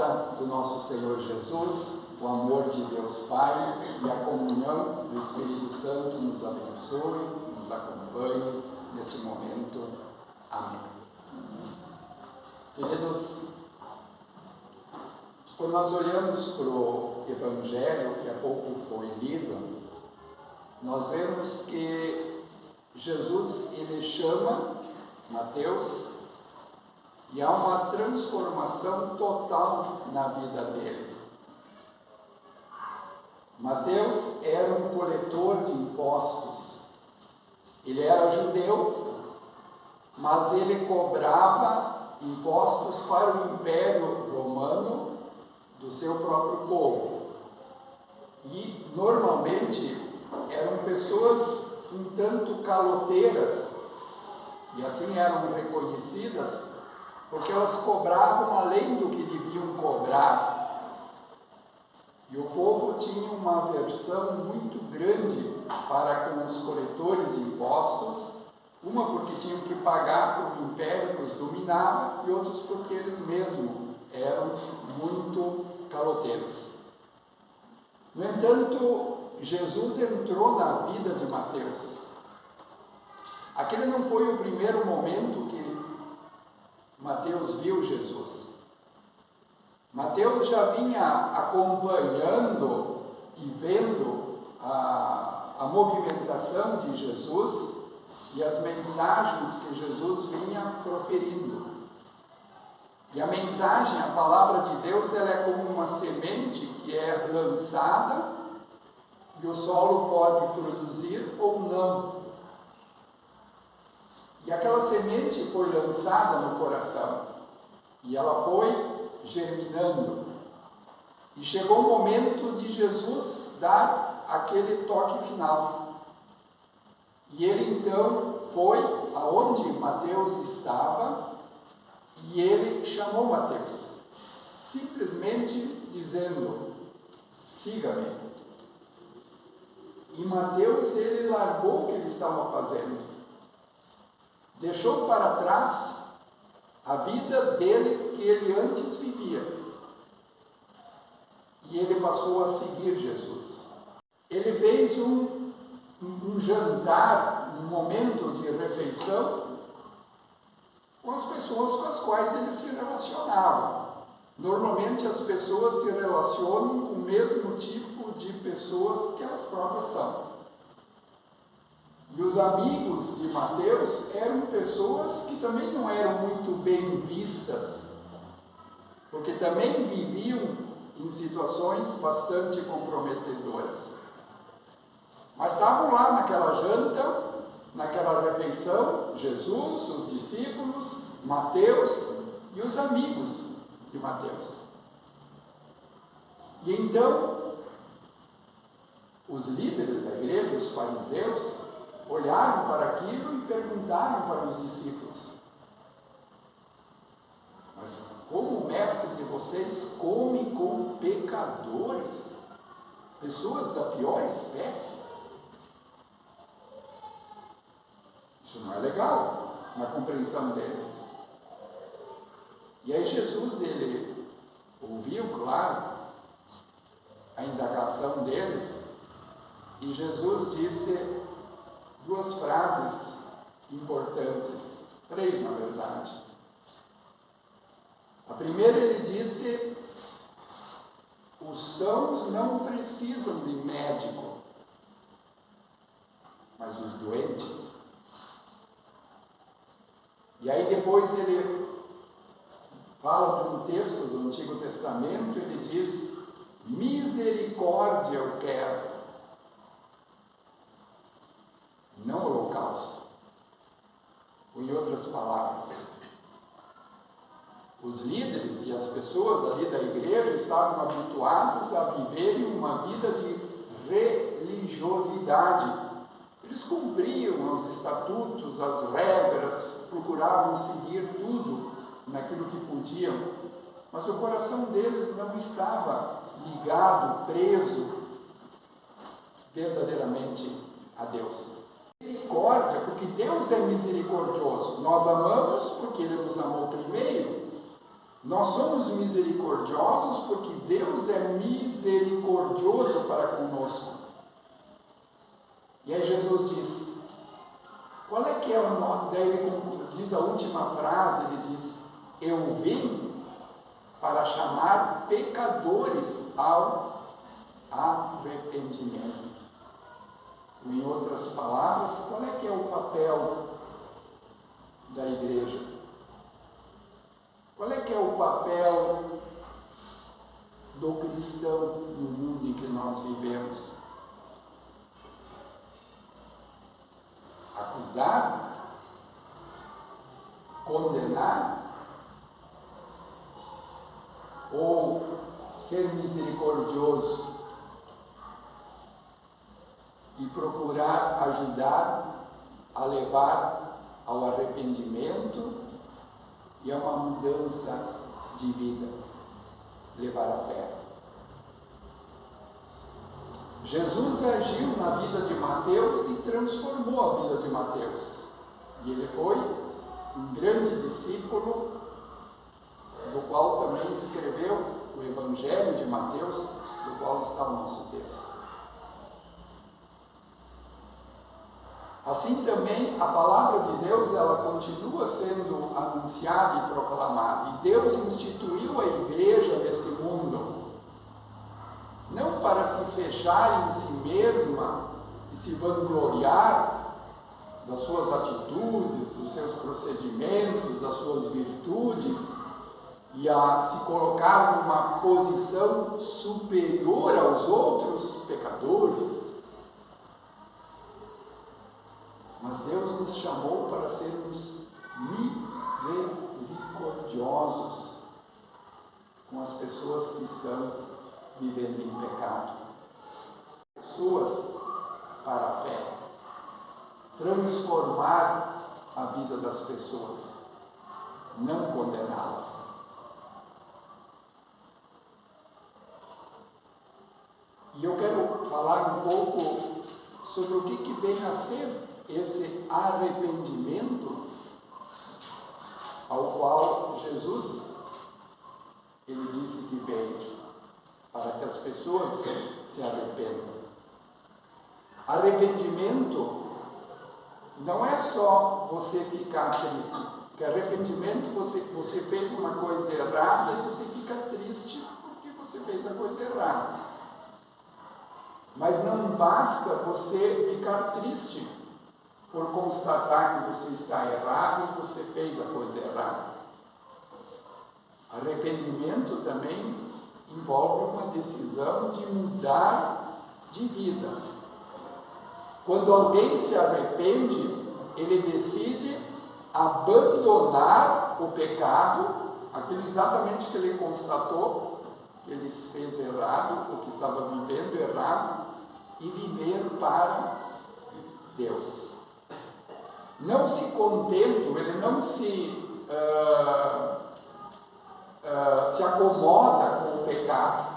graça do nosso Senhor Jesus, o amor de Deus Pai e a comunhão do Espírito Santo nos abençoe, nos acompanhe neste momento. Amém. Queridos, quando nós olhamos para o Evangelho que há pouco foi lido, nós vemos que Jesus, ele chama Mateus e há uma transformação total na vida dele. Mateus era um coletor de impostos. Ele era judeu, mas ele cobrava impostos para o Império Romano do seu próprio povo. E, normalmente, eram pessoas um tanto caloteiras, e assim eram reconhecidas, porque elas cobravam além do que deviam cobrar. E o povo tinha uma aversão muito grande para com os coletores de impostos, uma porque tinham que pagar para o império que os dominava, e outros porque eles mesmos eram muito caloteiros. No entanto, Jesus entrou na vida de Mateus. Aquele não foi o primeiro momento que Mateus viu Jesus. Mateus já vinha acompanhando e vendo a movimentação de Jesus e as mensagens que Jesus vinha proferindo. E a mensagem, a palavra de Deus, ela é como uma semente que é lançada e o solo pode produzir ou não. E aquela semente foi lançada no coração e ela foi germinando. E chegou o momento de Jesus dar aquele toque final. E ele então foi aonde Mateus estava e ele chamou Mateus, simplesmente dizendo: siga-me. E Mateus, ele largou o que ele estava fazendo, deixou para trás a vida dele que ele antes vivia, e ele passou a seguir Jesus. Ele fez um jantar, um momento de refeição com as pessoas com as quais ele se relacionava. Normalmente as pessoas se relacionam com o mesmo tipo de pessoas que elas próprias são. E os amigos de Mateus eram pessoas que também não eram muito bem vistas, porque também viviam em situações bastante comprometedoras. Mas estavam lá naquela janta, naquela refeição, Jesus, os discípulos, Mateus e os amigos de Mateus. E então, os líderes da igreja, os fariseus, olharam para aquilo e perguntaram para os discípulos: mas como o mestre de vocês come com pecadores, pessoas da pior espécie? Isso não é legal na compreensão deles. E aí Jesus, ele ouviu, claro, a indagação deles, e Jesus disse duas frases importantes, três na verdade. A primeira, ele disse: os sãos não precisam de médico, mas os doentes. E aí depois ele fala de um texto do Antigo Testamento, ele diz: misericórdia eu quero, não holocausto. Ou em outras palavras, os líderes e as pessoas ali da igreja estavam habituados a viverem uma vida de religiosidade. Eles cumpriam os estatutos, as regras, procuravam seguir tudo naquilo que podiam, mas o coração deles não estava ligado, preso verdadeiramente a Deus. Misericórdia, porque Deus é misericordioso. Nós amamos porque Ele nos amou primeiro. Nós somos misericordiosos porque Deus é misericordioso para conosco. E aí Jesus diz, qual é que é o nome? Daí ele diz a última frase, ele diz, eu vim para chamar pecadores ao arrependimento. Em outras palavras, qual é que é o papel da igreja? Qual é que é o papel do cristão no mundo em que nós vivemos? Acusar? Condenar? Ou ser misericordioso e procurar ajudar a levar ao arrependimento e a uma mudança de vida, levar a fé. Jesus agiu na vida de Mateus e transformou a vida de Mateus. E ele foi um grande discípulo, do qual também escreveu o Evangelho de Mateus, do qual está o nosso texto. Assim também a palavra de Deus, ela continua sendo anunciada e proclamada. E Deus instituiu a igreja nesse mundo, não para se fechar em si mesma e se vangloriar das suas atitudes, dos seus procedimentos, das suas virtudes, e a se colocar numa posição superior aos outros pecadores. Mas Deus nos chamou para sermos misericordiosos com as pessoas que estão vivendo em pecado. Pessoas para a fé. Transformar a vida das pessoas, não condená-las. E eu quero falar um pouco sobre o que vem a ser esse arrependimento ao qual Jesus, ele disse que veio para que as pessoas se arrependam. Arrependimento não é só você ficar triste, porque arrependimento você fez uma coisa errada e você fica triste porque você fez a coisa errada. Mas não basta você ficar triste por constatar que você está errado e que você fez a coisa errada. Arrependimento também envolve uma decisão de mudar de vida. Quando alguém se arrepende, ele decide abandonar o pecado, aquilo exatamente que ele constatou, que ele fez errado, ou que estava vivendo errado, e viver para Deus. Não se contenta, ele não se acomoda com o pecado,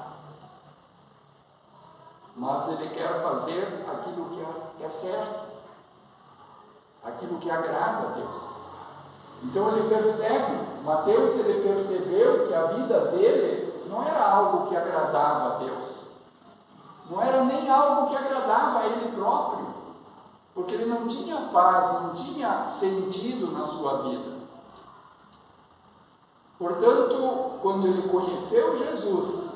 mas ele quer fazer aquilo que é certo, aquilo que agrada a Deus. Então ele percebe, Mateus, ele percebeu que a vida dele não era algo que agradava a Deus, não era nem algo que agradava a ele próprio, porque ele não tinha paz, não tinha sentido na sua vida. Portanto, quando ele conheceu Jesus,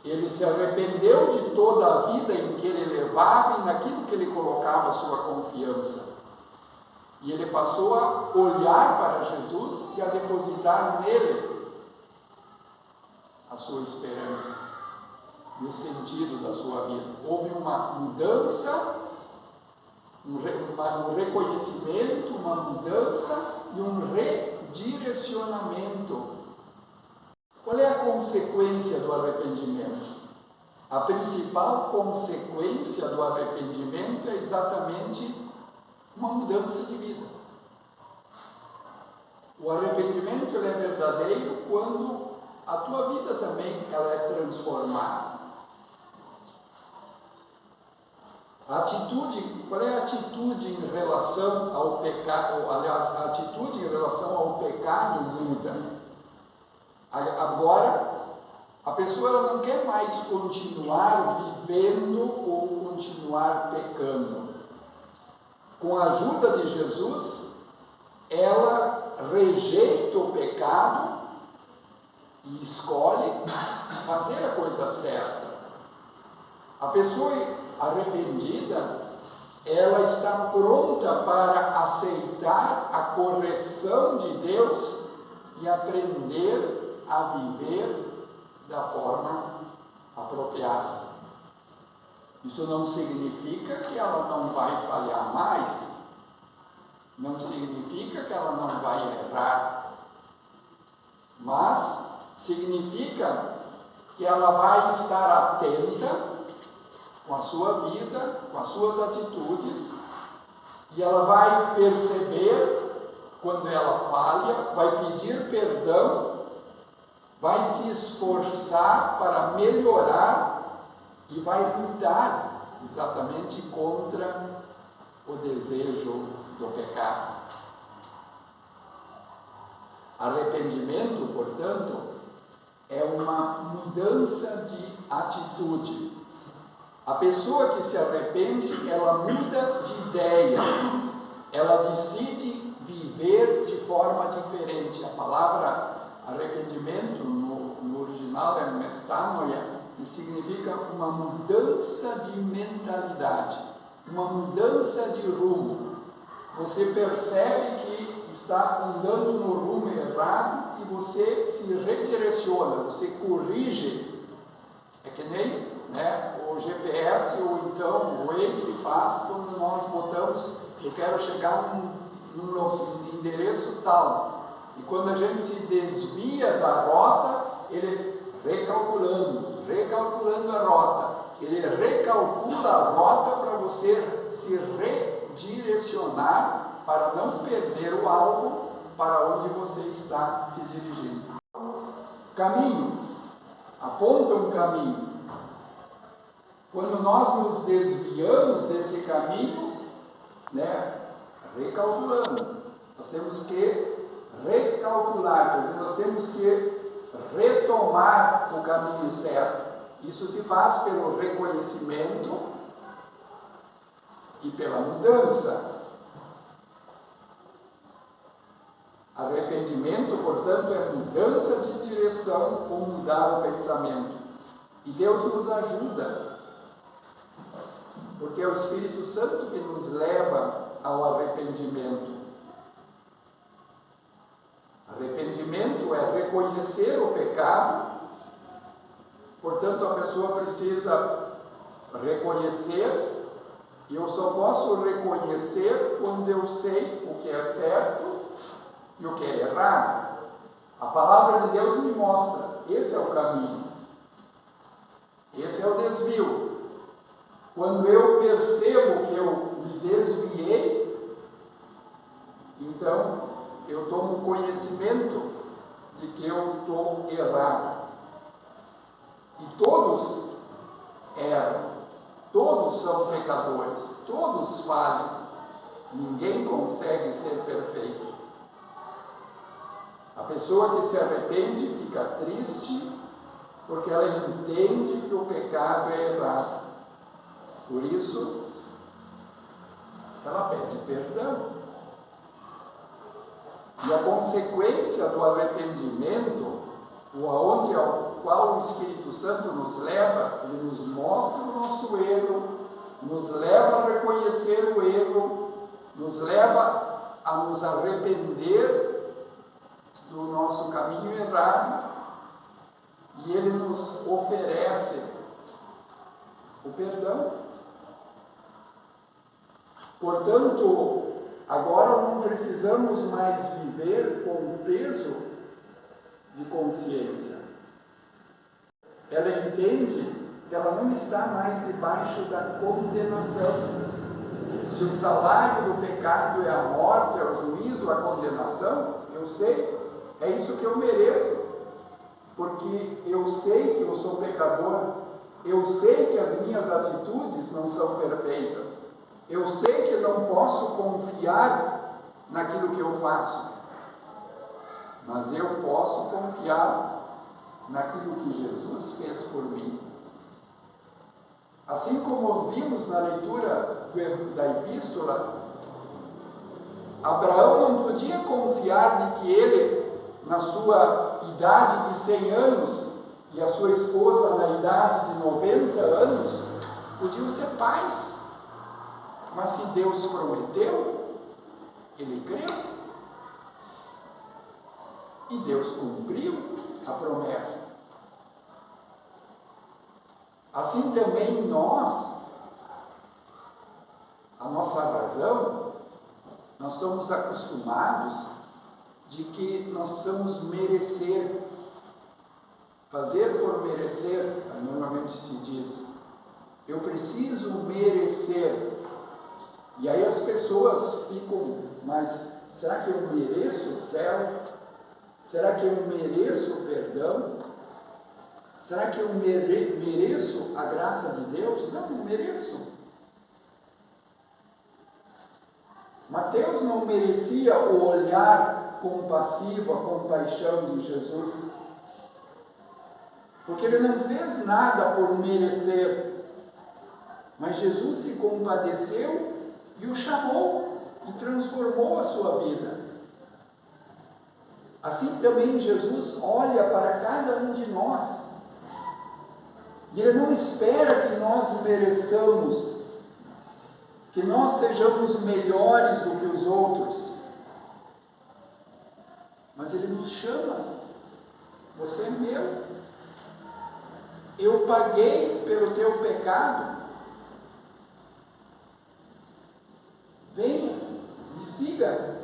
ele se arrependeu de toda a vida em que ele levava e naquilo que ele colocava a sua confiança. E ele passou a olhar para Jesus e a depositar nele a sua esperança e o sentido da sua vida. Houve uma mudança, um reconhecimento, uma mudança e um redirecionamento. Qual é a consequência do arrependimento? A principal consequência do arrependimento é exatamente uma mudança de vida. O arrependimento ele é verdadeiro quando a tua vida também ela é transformada. A atitude, qual é a atitude em relação ao pecado? Aliás, a atitude em relação ao pecado muda. Agora, a pessoa ela não quer mais continuar vivendo ou continuar pecando. Com a ajuda de Jesus, ela rejeita o pecado e escolhe fazer a coisa certa. A pessoa arrependida, ela está pronta para aceitar a correção de Deus e aprender a viver da forma apropriada. Isso não significa que ela não vai falhar mais, não significa que ela não vai errar, mas significa que ela vai estar atenta com a sua vida, com as suas atitudes, e ela vai perceber quando ela falha, vai pedir perdão, vai se esforçar para melhorar e vai lutar exatamente contra o desejo do pecado. Arrependimento, portanto, é uma mudança de atitude. A pessoa que se arrepende, ela muda de ideia, ela decide viver de forma diferente. A palavra arrependimento no original é metanoia, e significa uma mudança de mentalidade, uma mudança de rumo. Você percebe que está andando no rumo errado e você se redireciona, você corrige. É que nem o GPS ou então o Waze faz quando nós botamos, eu quero chegar num endereço tal. E quando a gente se desvia da rota, ele recalculando a rota. Ele recalcula a rota para você se redirecionar para não perder o alvo para onde você está se dirigindo. Caminho, aponta um caminho. Quando nós nos desviamos desse caminho, recalculando, nós temos que recalcular, quer dizer, nós temos que retomar o caminho certo. Isso se faz pelo reconhecimento e pela mudança. Arrependimento, portanto, é mudança de direção ou mudar o pensamento. E Deus nos ajuda, porque é o Espírito Santo que nos leva ao arrependimento. Arrependimento é reconhecer o pecado, portanto a pessoa precisa reconhecer, e eu só posso reconhecer quando eu sei o que é certo e o que é errado. A palavra de Deus me mostra, esse é o caminho, esse é o desvio. Quando eu percebo que eu me desviei, então eu tomo conhecimento de que eu estou errado. E todos erram, todos são pecadores, todos falham. Ninguém consegue ser perfeito. A pessoa que se arrepende fica triste porque ela entende que o pecado é errado. Por isso, ela pede perdão. E a consequência do arrependimento, ao qual o Espírito Santo nos leva, ele nos mostra o nosso erro, nos leva a reconhecer o erro, nos leva a nos arrepender do nosso caminho errado, e ele nos oferece o perdão. Portanto, agora não precisamos mais viver com o peso de consciência. Ela entende que ela não está mais debaixo da condenação. Se o salário do pecado é a morte, é o juízo, a condenação, eu sei, é isso que eu mereço, porque eu sei que eu sou pecador, eu sei que as minhas atitudes não são perfeitas, eu sei que não posso confiar naquilo que eu faço, mas eu posso confiar naquilo que Jesus fez por mim. Assim como vimos na leitura da epístola, Abraão não podia confiar de que ele, na sua idade de 100 anos, e a sua esposa na idade de 90 anos, podiam ser pais. Mas se Deus prometeu, ele creu. E Deus cumpriu a promessa. Assim também nós, a nossa razão, nós estamos acostumados de que nós precisamos merecer, fazer por merecer. Normalmente se diz, eu preciso merecer. E aí as pessoas ficam, mas será que eu mereço o céu? Será que eu mereço o perdão? Será que eu mereço a graça de Deus? Não, não mereço. Mateus não merecia o olhar compassivo, a compaixão de Jesus, porque ele não fez nada por merecer, mas Jesus se compadeceu e o chamou e transformou a sua vida. Assim também Jesus olha para cada um de nós e ele não espera que nós mereçamos, que nós sejamos melhores do que os outros, mas ele nos chama. Você é meu, eu paguei pelo teu pecado, venha, me siga.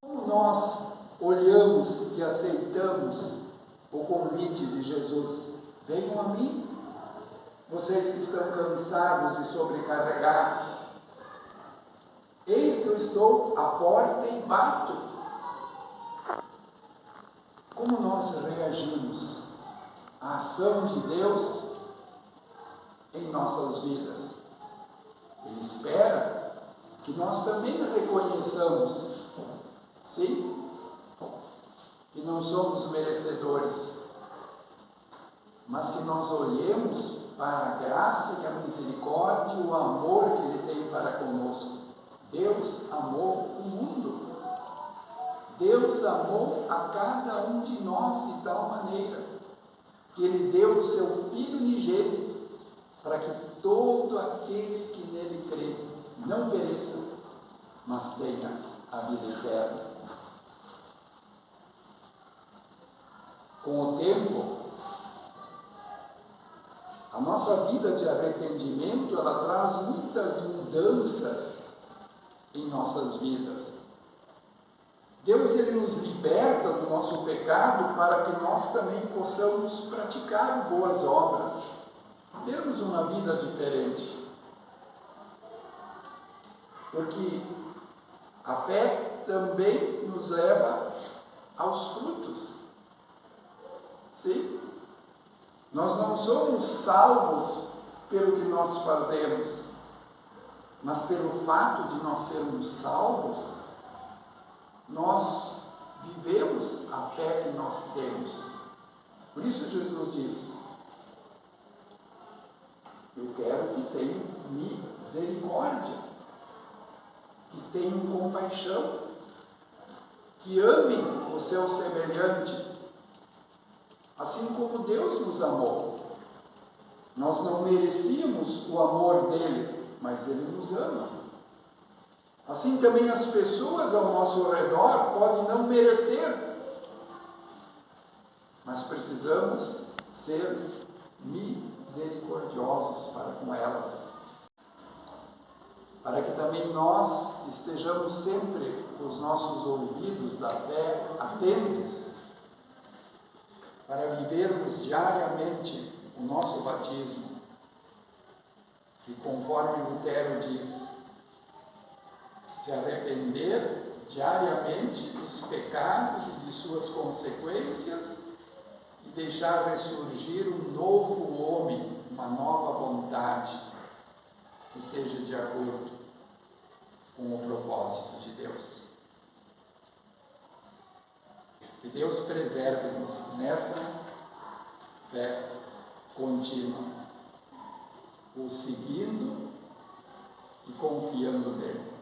Como nós olhamos e aceitamos o convite de Jesus? Venham a mim, vocês que estão cansados e sobrecarregados. Eis que eu estou à porta e bato. Como nós reagimos à ação de Deus em nossas vidas? Ele espera que nós também reconheçamos, sim, que não somos merecedores, mas que nós olhemos para a graça e a misericórdia e o amor que Ele tem para conosco. Deus amou o mundo. Deus amou a cada um de nós de tal maneira que Ele deu o seu Filho unigênito para que todo aquele que nele crê não pereça, mas tenha a vida eterna. Com o tempo, a nossa vida de arrependimento, ela traz muitas mudanças em nossas vidas. Deus, Ele nos liberta do nosso pecado para que nós também possamos praticar boas obras, termos uma vida diferente. Porque a fé também nos leva aos frutos. Sim? Nós não somos salvos pelo que nós fazemos, mas pelo fato de nós sermos salvos, nós vivemos a fé que nós temos. Por isso Jesus disse, eu quero que tenham misericórdia, que tenham compaixão, que amem o seu semelhante, assim como Deus nos amou. Nós não merecíamos o amor dele, mas ele nos ama. Assim também as pessoas ao nosso redor podem não merecer, mas precisamos ser misericordiosos para com elas, para que também nós estejamos sempre com os nossos ouvidos da fé atentos, para vivermos diariamente o nosso batismo, que conforme Lutero diz, se arrepender diariamente dos pecados e de suas consequências e deixar ressurgir um novo homem, uma nova vontade, que seja de acordo com o propósito de Deus. Que Deus preserve-nos nessa fé contínua, o seguindo e confiando nele.